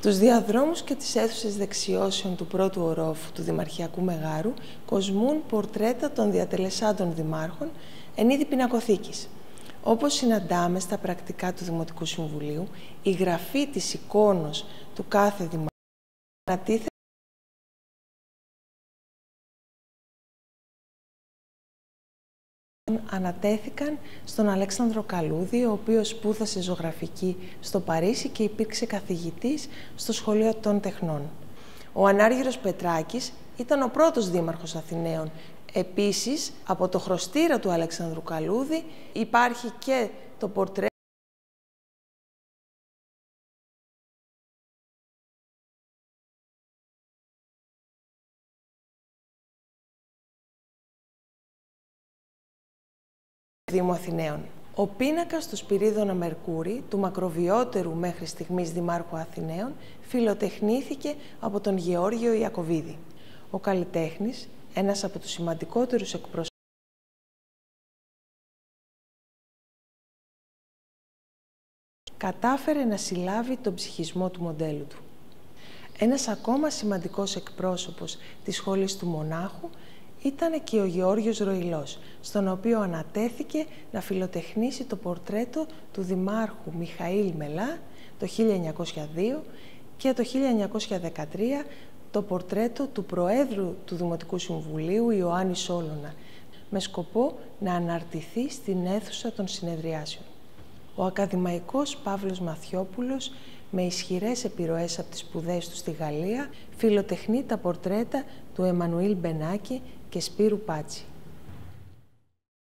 Τους διαδρόμους και τις αίθουσες δεξιώσεων του πρώτου ορόφου του Δημαρχιακού Μεγάρου κοσμούν πορτρέτα των διατελεσάντων δημάρχων εν είδη πινακοθήκης. Όπως συναντάμε στα πρακτικά του Δημοτικού Συμβουλίου, η γραφή της εικόνος του κάθε δημάρχου ανατέθηκαν στον Αλέξανδρο Καλούδη, ο οποίος σπούδασε ζωγραφική στο Παρίσι και υπήρξε καθηγητής στο Σχολείο των Τεχνών. Ο Ανάργυρος Πετράκης ήταν ο πρώτος δήμαρχος Αθηναίων. Επίσης, από το χρωστήρα του Αλέξανδρου Καλούδη υπάρχει και το πορτρέτο Δήμου Αθηναίων. Ο πίνακας του Σπυρίδωνα Μερκούρη, του μακροβιότερου μέχρι στιγμής Δημάρχου Αθηναίων, φιλοτεχνήθηκε από τον Γεώργιο Ιακωβίδη. Ο καλλιτέχνης, ένας από τους σημαντικότερους εκπροσώπους, κατάφερε να συλλάβει τον ψυχισμό του μοντέλου του. Ένας ακόμα σημαντικός εκπρόσωπος της σχολής του Μονάχου ήταν και ο Γεώργιος Ροηλός, στον οποίο ανατέθηκε να φιλοτεχνήσει το πορτρέτο του Δημάρχου Μιχαήλ Μελά το 1902 και το 1913 το πορτρέτο του Προέδρου του Δημοτικού Συμβουλίου Ιωάννη Σόλωνα, με σκοπό να αναρτηθεί στην αίθουσα των συνεδριάσεων. Ο ακαδημαϊκός Παύλος Μαθιόπουλος, με ισχυρές επιρροές από τις σπουδές του στη Γαλλία, φιλοτεχνεί τα πορτρέτα του Εμμανουήλ Μπενάκη και Σπύρου Πάτσι.